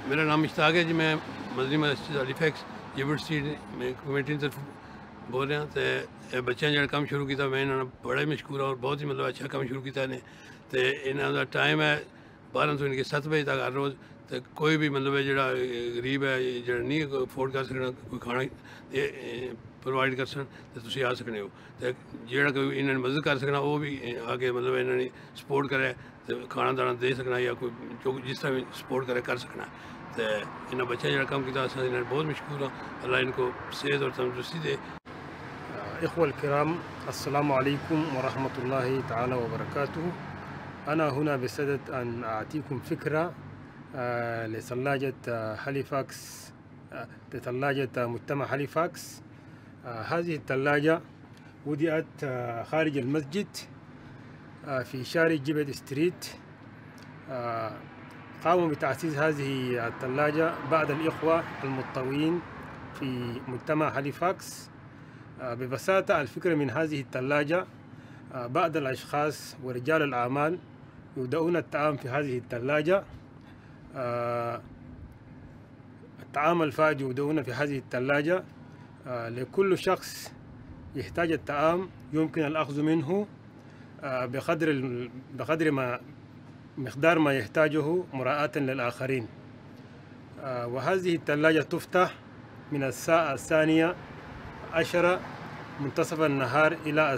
मेरा नाम इश्ताक है जी। मैं मदनी मस्जिद हलीफैक्स जिबिट स्ट्रीट में कमेटी की तरफ बोल रहा। तो बच्चों ने जो काम शुरू किया मैं इन्होंने बड़ा ही मशहूर और बहुत ही मतलब अच्छा काम शुरू किया ने। तो इन्हों का टाइम है 12 ਤੋਂ 7 बजे तक हर रोज़। तो कोई भी मतलब जो गरीब है जो नहीं अफोर्ड कर सकना कोई खाना प्रोवाइड कर सन तो तुम आ सकते हो। तो जोड़ा कोई इन्होंने मदद कर सकना वो भी आके मतलब इन्होंने सपोर्ट करे तो खाना दाना दे सकना या कोई जो जिस तरह भी सपोर्ट करे कर सकना। तो इन्होंने बच्चे जो काम किया इन्होंने बहुत मशहूर हाँ। अल्लाह इनको सेहत और तंदुरुस्ती दे। इख्वा الكرام السلام عليكم ورحمة الله تعالى وبركاته. أنا هنا بصدد أن أعطيكم فكرة لثلاجة هاليفاكس، ثلاجة مجتمع هاليفاكس. هذه الثلاجة وضعت خارج المسجد في شارع جيبت ستريت. قاموا بتأسيس هذه الثلاجة بعض الإخوة المتطوعين في مجتمع هاليفاكس. ببساطة الفكرة من هذه الثلاجة بعض الأشخاص ورجال الأعمال يودعون الطعام في هذه الثلاجة. الطعام الفائض يودعون في هذه الثلاجة. لكل شخص يحتاج الطعام يمكن الأخذ منه بقدر ما مقدار ما يحتاجه مراعاة للآخرين. وهذه الثلاجة تفتح من الساعة 12 منتصف النهار إلى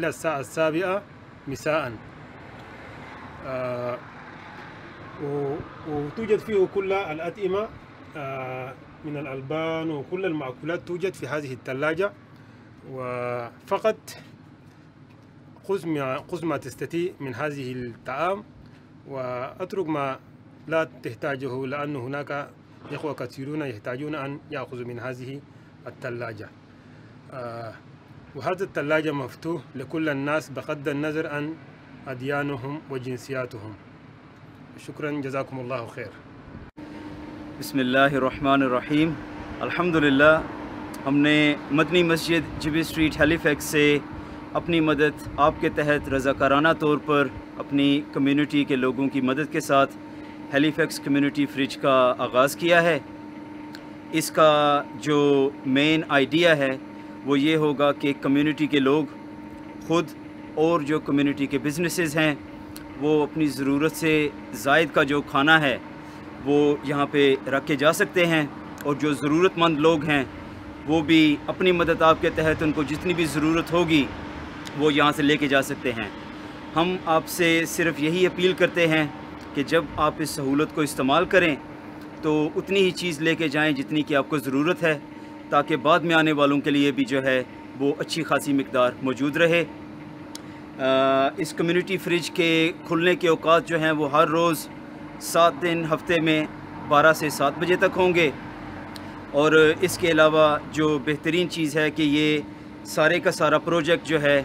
الساعة 7 مساء. وتوجد فيه كل الأطعمة من الألبان وكل المأكولات توجد في هذه الثلاجة. وفقط خذ ما تستطيع من هذه الطعام وأترك ما لا تحتاجه، لأن هناك إخوة كثيرون يحتاجون أن يأخذوا من هذه الثلاجة. وهذا الثلاجة مفتوح لكل الناس بغض النظر عن أديانهم وجنسياتهم. شكرا جزاكم الله خير. बिस्मिल्लाहिर्रहमानिर्रहीम। अल्हम्दुलिल्लाह हमने मदनी मस्जिद जिबिट स्ट्रीट हैलीफैक्स से अपनी मदद आपके तहत रज़ाकाराना तौर पर अपनी कम्युनिटी के लोगों की मदद के साथ हैलीफैक्स कम्युनिटी फ्रिज का आगाज़ किया है। इसका जो मेन आइडिया है वो ये होगा कि कम्युनिटी के लोग ख़ुद और जो कम्युनिटी के बिज़नेसेस हैं वो अपनी ज़रूरत से ज़ायद का जो खाना है वो यहाँ पे रख के जा सकते हैं। और जो ज़रूरतमंद लोग हैं वो भी अपनी मदद आपके तहत उनको जितनी भी ज़रूरत होगी वो यहाँ से लेके जा सकते हैं। हम आपसे सिर्फ़ यही अपील करते हैं कि जब आप इस सहूलत को इस्तेमाल करें तो उतनी ही चीज़ लेके जाएं जितनी कि आपको ज़रूरत है, ताकि बाद में आने वालों के लिए भी जो है वो अच्छी खासी मिक़दार मौजूद रहे। इस कम्युनिटी फ्रिज के खुलने के औकात जो हैं वो हर रोज़ 7 दिन हफ्ते में 12 से 7 बजे तक होंगे। और इसके अलावा जो बेहतरीन चीज़ है कि ये सारे का सारा प्रोजेक्ट जो है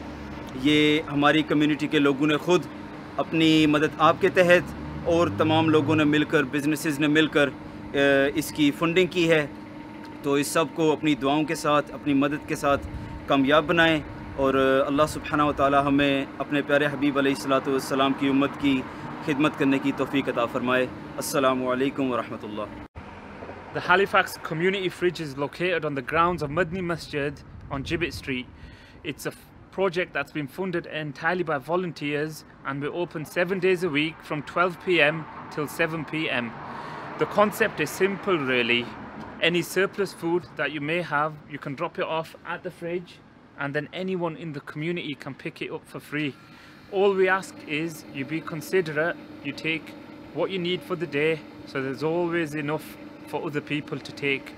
ये हमारी कम्युनिटी के लोगों ने ख़ुद अपनी मदद आपके तहत और तमाम लोगों ने मिलकर, बिज़नेसेस ने मिलकर इसकी फंडिंग की है। तो इस सब को अपनी दुआओं के साथ, अपनी मदद के साथ कामयाब बनाएं और अल्लाह सुब्हानहू व तआला हमें अपने प्यारे हबीब अलैहिस्सलातु वस्सलाम की उम्मत की खिदमत करने की तौफीक अता फरमाए। अस्सलामु अलैकुम व रहमतुल्लाह। The Halifax Community Fridge is located on the grounds of Madni Masjid on Gibbet Street. It's a project that's been funded entirely by volunteers and we're open 7 days a week from 12 p.m. till 7 p.m. The concept is simple really. Any surplus food that you may have, you can drop it off at the fridge and then anyone in the community can pick it up for free. All we ask is you be considerate, you take what you need for the day, so there's always enough for other people to take.